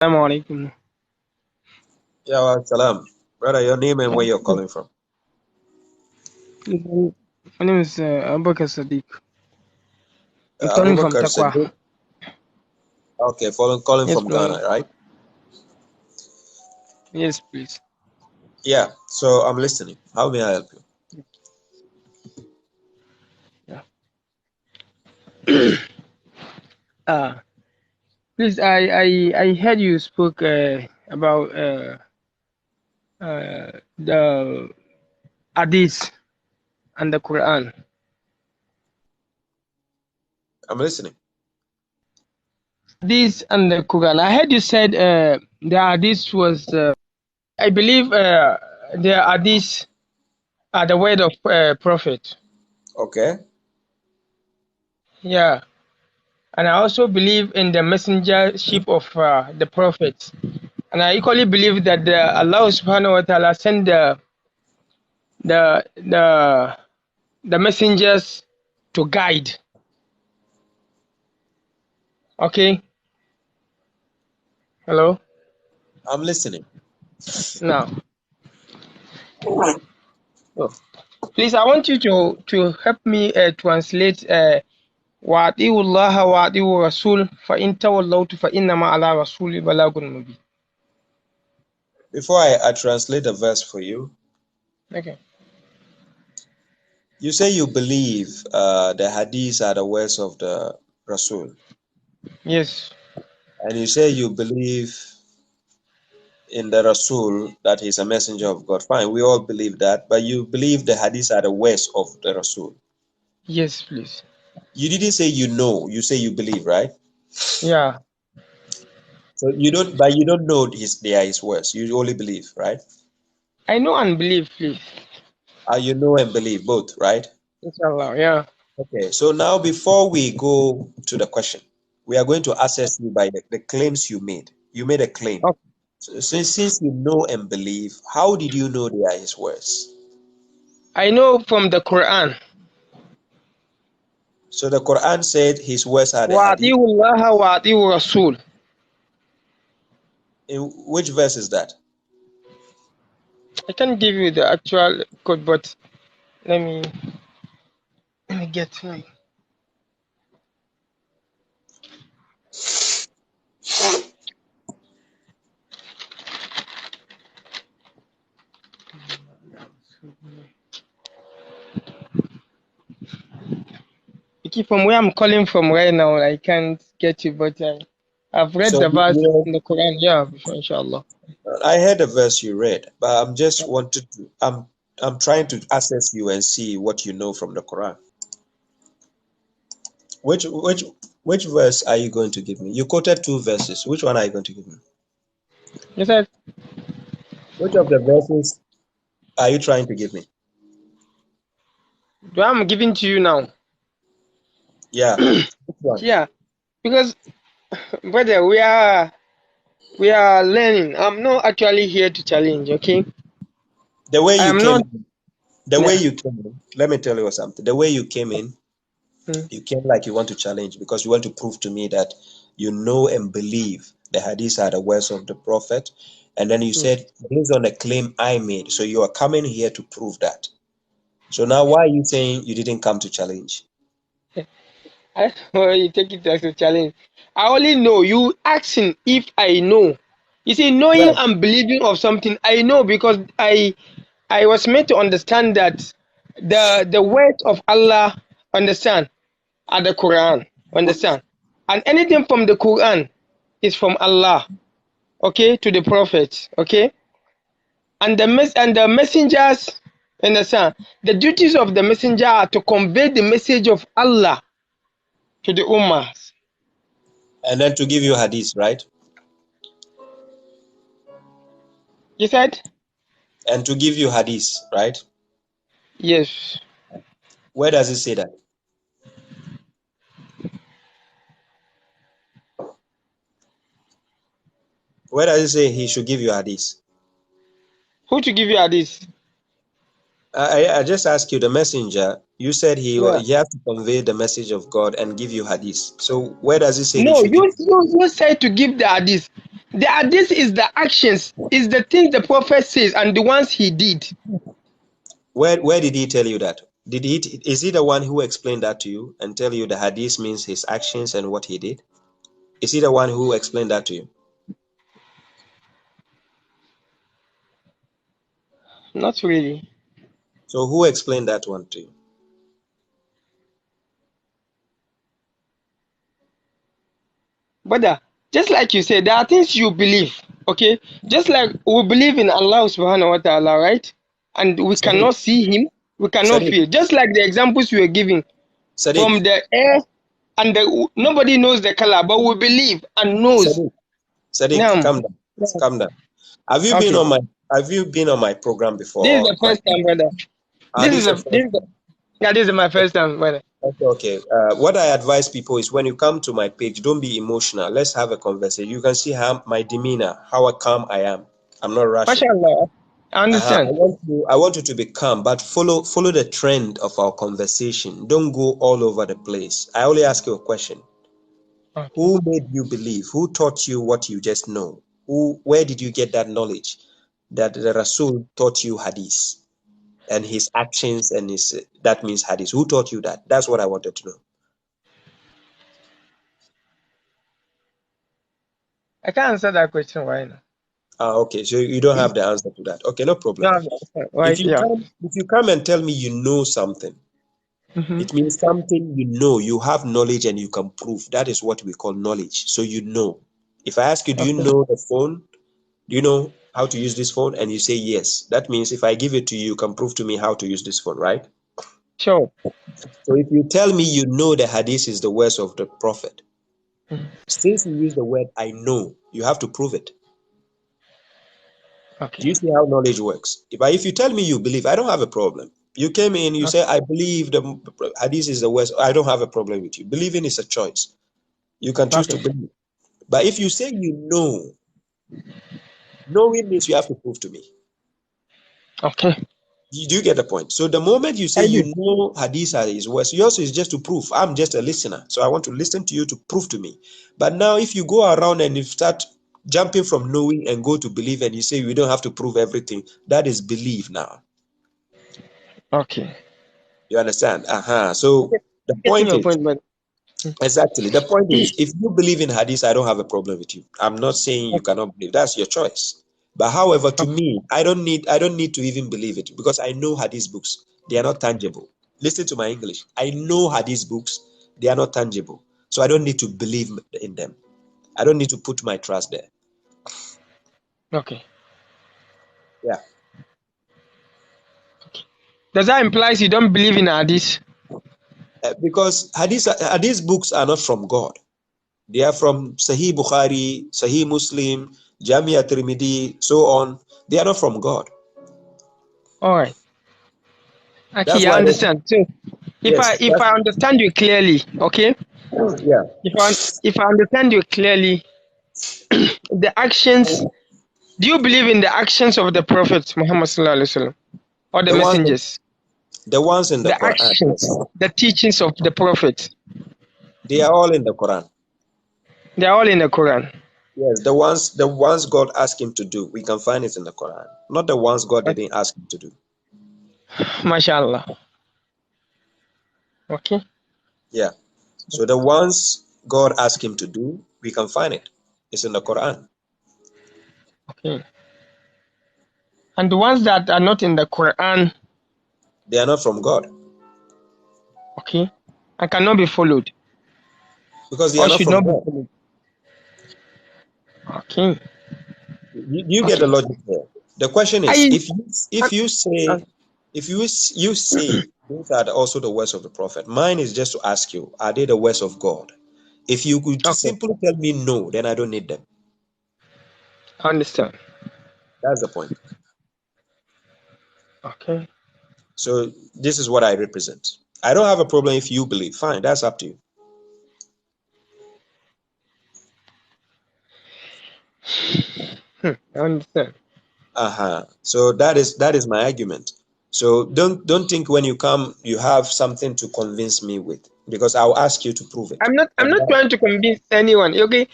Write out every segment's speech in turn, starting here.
Assalamu alaikum. Yeah, well, salam. Brother, your name and where you're calling from? My name is Abubakar Saddik. I'm calling from Abubakar Takwa. Saddik. Okay, calling Yes, from brother. Ghana, right? Yes, please. Yeah, so I'm listening. How may I help you? Yeah. uh, please, I heard you spoke about the Hadith and the Quran. I'm listening. This and the Quran. I heard you said the Hadith was. I believe the Hadith are the word of Prophet. Okay. Yeah. And I also believe in the messengership of the prophets. And I equally believe that Allah subhanahu wa ta'ala sent the the the messengers to guide. Okay? Hello? I'm listening. Now. Oh. Please, I want you to help me translate وَأَطِيعُوا اللَّهَ وَأَطِيعُوا الرَّسُولَ فَإِن تَوَلَّوْا فَإِنَّمَا عَلَى رَسُولِ بَلَاغٌ مُبِينٌ. Before I translate the verse for you, Okay. you say you believe the hadiths are the words of the Rasul. Yes. And you say you believe in the Rasul, that he's a messenger of God. Fine, we all believe that. But you believe the hadiths are the words of the Rasul. Yes, please. You didn't say you know, you say you believe, right? Yeah. So you don't know they are his words. You only believe, right? I know and believe, please. You know and believe both, right? Inshallah. Yeah. Okay. So now before we go to the question, we are going to assess you by the claims you made. You made a claim. Okay. So since you know and believe, how did you know they are his words? I know from the Quran. So the Quran said his words are the hadith. وَأَطِيعُوا اللَّهَ وَأَطِيعُوا الرَّسُولَ. In which verse is that? I can't give you the actual code, but let me get my. Okay, from where I'm calling from right now, I can't get you, but I've read So the verse in the Quran. Yeah, before, inshallah. I heard the verse you read, but I'm trying to assess you and see what you know from the Quran. Which which which verse are you going to give me? You quoted two verses. Which one are you going to give me? You said, Which of the verses are you trying to give me? do I'm giving to you now? Yeah. Which one? Yeah, because brother, we are learning. I'm not actually here to challenge. Okay, The way I you am came not. in, the way Yeah. you came in, let me tell you something. The way you came in, Mm. you came like you want to challenge because you want to prove to me that you know and believe the hadiths are the words of the prophet. And then you Mm. said, based on a claim I made. So you are coming here to prove that. So now why are you saying you didn't come to challenge? You take it as a challenge. I only know you asking if I know. You see, knowing Yeah. and believing of something, I know because I was meant to understand that the words of Allah, understand, are the Quran, understand, and anything from the Quran is from Allah, okay, to the prophets, okay, and the messengers, understand. The duties of the messenger are to convey the message of Allah to the ummah. And then to give you hadith, right? You said? And to give you hadith, right? Yes. Where does it say that? Where does it say he should give you hadith? Who to give you hadith? I just asked you, the messenger, you said Yeah. he has to convey the message of God and give you hadith. So where does it say he No, should give? you said to give the hadith. The hadith is the actions, is the things the prophet says and the ones he did. Where did he tell you that? Is he the one who explained that to you and tell you the hadith means his actions and what he did? Is he the one who explained that to you? Not really. So who explained that one to you? Brother, just like you said, there are things you believe, okay? Just like we believe in Allah subhanahu wa ta'ala, right? And we Sadiq, cannot see him, we cannot Sadiq, feel. Just like the examples you were giving Sadiq, from the air and nobody knows the color, but we believe and knows. Sadiq, Sadiq, Now, calm down. Calm down. Have you been okay. on my program before? This is Or the first time, brother. This this is is the the first time? yeah, this is my first time, brother. Okay, okay. What I advise people is when you come to my page, don't be emotional. Let's have a conversation. You can see how my demeanor, how calm I am. I'm not rushing. MashaAllah. I I understand. want you to be calm, but follow the trend of our conversation. Don't go all over the place. I only ask you a question. Okay. Who made you believe? Who taught you what you just know? Where did you get that knowledge that the Rasul taught you hadith and his actions and his that means hadith? Who taught you that? That's what I wanted to know. I can't answer that question right now. Okay, so you don't have the answer to that. Okay, no problem. No, right, yeah. If you come and tell me you know something, Mm-hmm. it means something you know, you have knowledge and you can prove. That is what we call knowledge. So you know. If I ask you, do you Okay. know the phone? Do you know how to use this phone? And you say yes. That means if I give it to you, you can prove to me how to use this phone, right? Sure. So if you tell me you know the hadith is the words of the prophet, Mm. since you use the word I know, you have to prove it. Do Okay. you see how knowledge works? If you tell me you believe, I don't have a problem. You came in, you say, I believe the hadith is the worst. I don't have a problem with you. Believing is a choice. You can choose to Okay. believe. But if you say you know, knowing means you have to prove to me. Okay. Do you get the point? So the moment you say I do. you know hadith is worse, yours is just to prove. I'm just a listener. So I want to listen to you to prove to me. But now if you go around and you start jumping from knowing and go to believe and you say we don't have to prove everything, that is belief now. Okay. You understand? So the Getting point your is, point, but exactly, the point is, if you believe in hadith, I don't have a problem with you. I'm not saying you okay. cannot believe. That's your choice. But however, to me, I don't need to even believe it because I know hadith books. They are not tangible. Listen to my English. I know hadith books. They are not tangible. So I don't need to believe in them. I don't need to put my trust there. Okay. Yeah. Does that imply you don't believe in hadith? Because hadith books are not from God. They are from Sahih Bukhari, Sahih Muslim, Jamia Tirmidhi, so on. They are not from God. All right. That's Okay, I why understand. So yes, if I understand you clearly, okay? yeah. If I understand you clearly, the actions, do you believe in the actions of the Prophet Muhammad sallallahu alaihi wasallam or the The ones messengers? the ones in the The Quran, actions, yes. the teachings of the Prophet, They are all in the Quran. they are all in the Quran. Yes, the ones God asked him to do, we can find it in the Quran. Not the ones God didn't ask him to do. MashaAllah. Okay. Yeah. So the ones God asked him to do, we can find it. It's in the Quran. Okay. And the ones that are not in the Quran, They are not from God okay, and cannot be followed because they are or not should from not be God. followed. You You get the okay. logic there. The question is, I, if you I say you say these are also the words of the prophet, mine is just to ask you, are they the words of God? If you could okay. simply tell me no, then I don't need them. I understand. That's the point. Okay. So this is what I represent. I don't have a problem if you believe. Fine, that's up to you. I understand. So that is my argument. So don't think when you come you have something to convince me with because I'll ask you to prove it. I'm not And that, trying to convince anyone. Okay.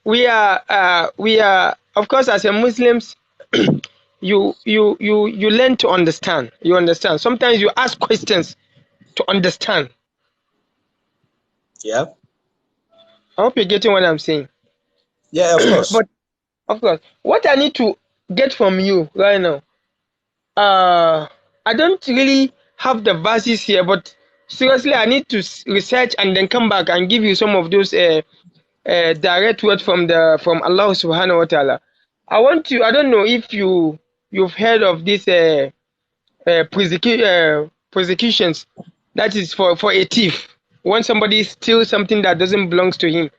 we are of course as a Muslims. You learn to understand. You understand. Sometimes you ask questions to understand. Yeah. I hope you're getting what I'm saying. Yeah, of course. But of course, what I need to get from you right now, I don't really have the verses here, but seriously, I need to research and then come back and give you some of those direct words from Allah Subhanahu wa Taala. I want to. I don't know if you've heard of this prosecutions. That is for a thief. When somebody steals something that doesn't belong to him,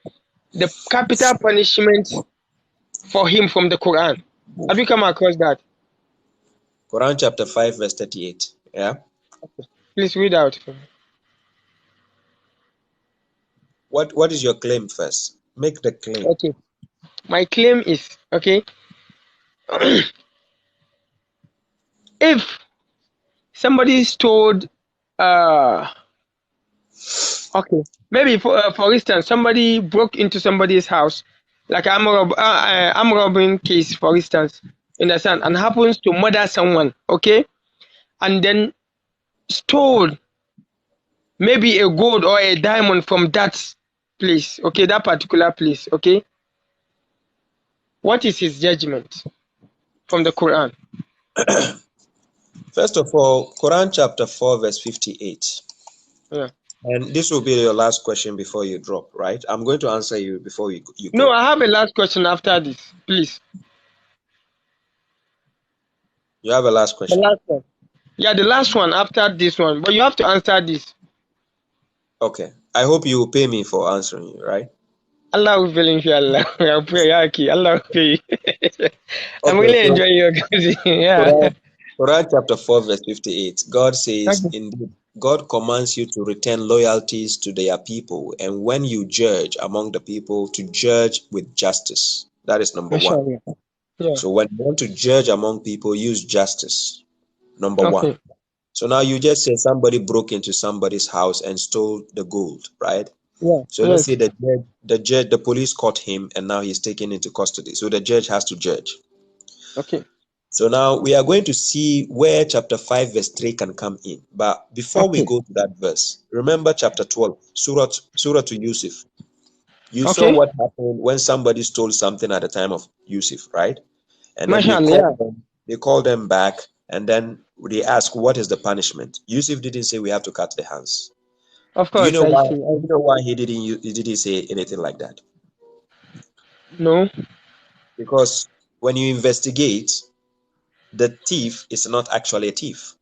the capital punishment for him from the Quran. Have you come across that? Quran chapter 5 verse 38. Yeah. Please read out for me. What is your claim first? Make the claim. Okay. My claim is, okay, if somebody stole, uh, okay, maybe for instance, somebody broke into somebody's house, like arm robbing case, for instance, in the sun, and happens to murder someone, okay, and then stole maybe a gold or a diamond from that place, okay, that particular place, okay. What is his judgment from the Quran? First of all, Quran chapter 4 verse 58. Yeah. And this will be your last question before you drop, right? I'm going to answer you before you No, go. I have a last question after this, please. You have a last The question. last one. Yeah, the last one after this one, but you have to answer this. Okay. I hope you will pay me for answering you, right? Allah will fill inshallah. I pray, Yaki. Allah will pay. I'm Okay, really so enjoying your cousin. Yeah. Quran chapter 4 verse 58. God says, Okay. indeed, God commands you to return loyalties to their people, and when you judge among the people, to judge with justice. That is number one. Mashallah. Yeah. So when you want to judge among people, use justice. Number one. Okay. So now you just say somebody broke into somebody's house and stole the gold, right? Yeah. So let's say Yes. the police caught him and now he's taken into custody. So the judge has to judge. Okay. So now we are going to see where chapter 5 verse 3 can come in. But before we Okay. go to that verse, remember chapter 12, Surah to Yusuf. You saw Okay. what happened when somebody stole something at the time of Yusuf, right? And then Mashallah. Yeah. they called them back, and then they asked, what is the punishment? Yusuf didn't say we have to cut the hands. Of Do you course, know I why? see. Do you know why he didn't say anything like that? No. Because when you investigate, the thief is not actually a thief.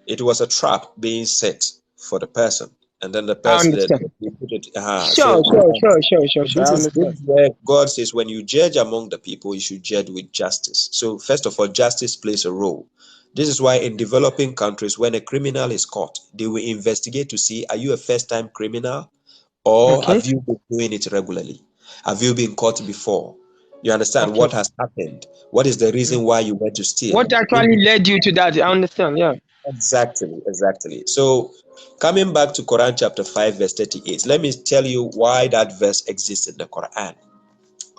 It was a trap being set for the person, and then the I person that understand. he put it. Sure. Sure. Sure. Sure. Sure. Sure. This I is understand. where God says when you judge among the people, you should judge with justice. So first of all, justice plays a role. This is why in developing countries, when a criminal is caught, they will investigate to see, are you a first-time criminal, or Okay. have you been doing it regularly? Have you been caught before? You understand Okay. what has happened? What is the reason why you went to steal? What actually led you to that? I understand. Yeah. Exactly. So, coming back to Quran chapter 5, verse 38, let me tell you why that verse exists in the Quran.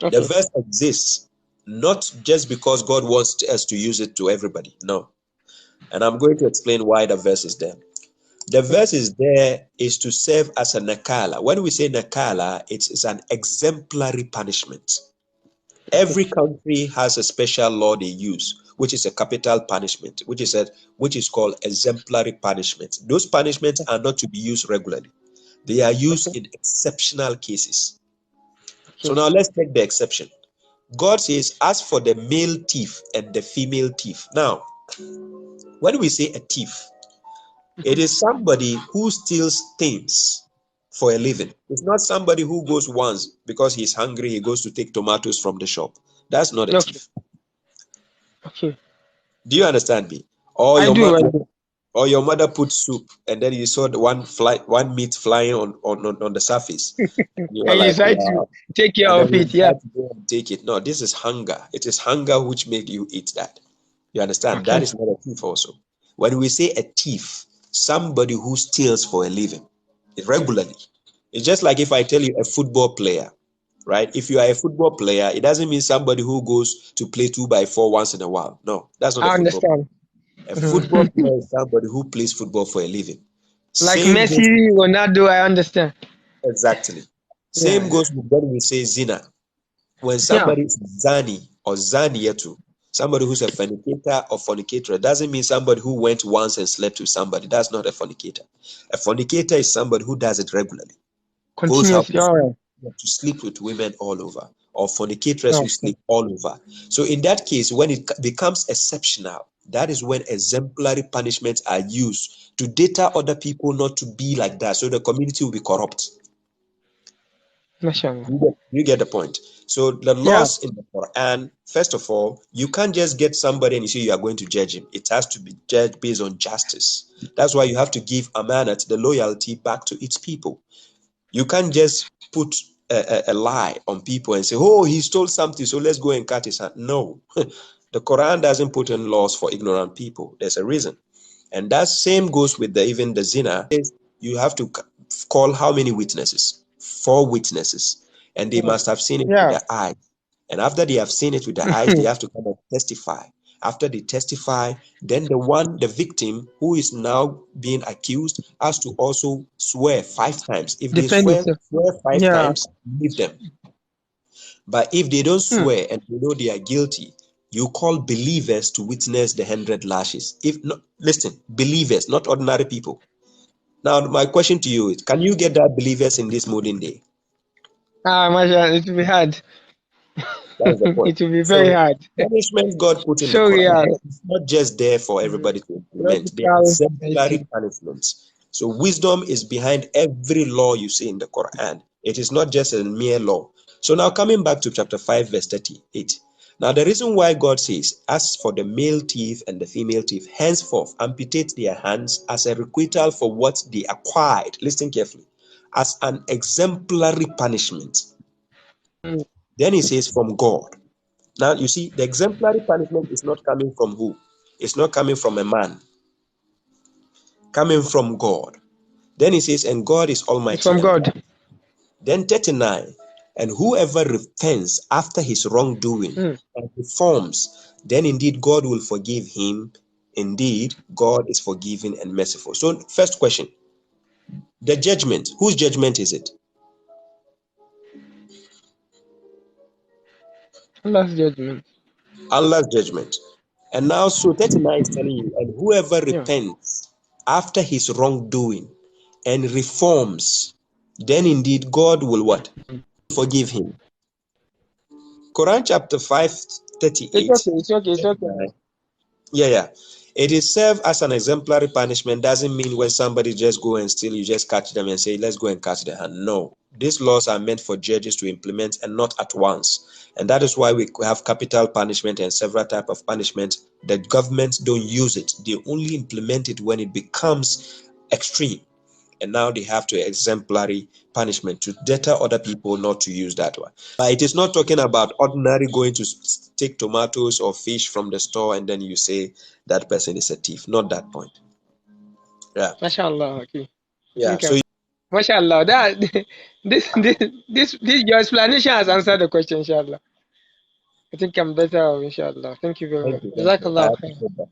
The Okay. verse exists not just because God wants us to use it to everybody, no. And I'm going to explain why the verse is there. The verse is there is to serve as a nakala. When we say nakala, it's an exemplary punishment. Okay. Every country has a special law they use, which is a capital punishment, which is called exemplary punishment. Those punishments are not to be used regularly. They are Okay. used in exceptional cases. So Okay. now let's take the exception. God says, as for the male thief and the female thief. Now, when we say a thief, it is somebody who steals things for a living. It's not somebody who goes once because he's hungry, he goes to take tomatoes from the shop. That's not a Okay. thief. Okay. Do you understand me? Or I your do. mother, I do. or your mother put soup, and then you saw the one meat flying on the surface. You were And you like, try to wow. take care And then of you it. Yeah. decide to go and take it. No, this is hunger. It is hunger which made you eat that. You understand? That Okay. is not a thief also. When we say a thief, somebody who steals for a living regularly. It's just like if I tell you a football player, right? If you are a football player, it doesn't mean somebody who goes to play 2x4 once in a while. No, that's not a I football. understand. A football player is somebody who plays football for a living. Like Same Messi, goes Ronaldo, I understand. exactly. Yeah, Same goes with when we say zina. When yeah. somebody is zani or zaniyatu, somebody who's a fornicator or fornicator, doesn't mean somebody who went once and slept with somebody. That's not a fornicator. A fornicator is somebody who does it regularly, goes out Continuously. All right. to sleep with women all over, or fornicators who Okay. sleep all over. So in that case, when it becomes exceptional, that is when exemplary punishments are used to deter other people not to be like that, so the community will be corrupt. Mashallah. You get the point. So the Yeah. laws in the Quran, first of all, you can't just get somebody and you say you are going to judge him. It has to be judged based on justice. That's why you have to give amanat, the loyalty, back to its people. You can't just put a lie on people and say, oh, he stole something, so let's go and cut his hand. No. The Quran doesn't put in laws for ignorant people. There's a reason. And that same goes with even the zina. You have to call how many witnesses? 4 witnesses. And they must have seen it with Yeah. their eyes. And after they have seen it with their eyes, they have to come and testify. After they testify, then the victim who is now being accused, has to also swear 5 times. If they Defend swear, yourself. swear 5 Yeah. times, leave them. But if they don't Hmm. swear and you know they are guilty, you call believers to witness the 100 lashes. If not, listen, believers, not ordinary people. Now, my question to you is, can you get that believers in this modern day? Ah, mashallah, it will be hard. That's the point. It will be very So, hard. punishment God put in the So Quran real. is not just there for everybody to implement. They are Practical, I exemplary see. punishments. So, wisdom is behind every law you see in the Quran. It is not just a mere law. So, now coming back to chapter 5, verse 38. Now, the reason why God says, as for the male thief and the female thief, henceforth amputate their hands as a requital for what they acquired. Listen carefully. As an exemplary punishment. Hmm. Then he says, from God. Now, you see, the exemplary punishment is not coming from who? It's not coming from a man, coming from God. Then he says, and God is It's almighty from and God. wise. Then 39, and whoever repents after his wrongdoing Hmm. and reforms, then indeed God will forgive him. Indeed, God is forgiving and merciful. So, first question, the judgment, whose judgment is it? Allah's judgment. Allah's judgment. And now, so 39 is telling you, and whoever Yeah. repents after his wrongdoing and reforms, then indeed God will what? Forgive him. Quran chapter 5, It's 38. okay. It's okay. It's okay. Yeah. It is served as an exemplary punishment. Doesn't mean when somebody just go and steal, you just catch them and say, let's go and cut their hand. No. These laws are meant for judges to implement and not at once. And that is why we have capital punishment and several types of punishment. The governments don't use it. They only implement it when it becomes extreme. And now they have to exemplary punishment to deter other people not to use that one. But it is not talking about ordinary going to take tomatoes or fish from the store and then you say that person is a thief. Not that point. Yeah. MashaAllah. Okay. I Yeah. think So MashaAllah. That this your explanation has answered the question, inshallah. I think I'm better, inshallah. Thank you very thank much. you. Thank you. I Jazakallah khair. appreciate that.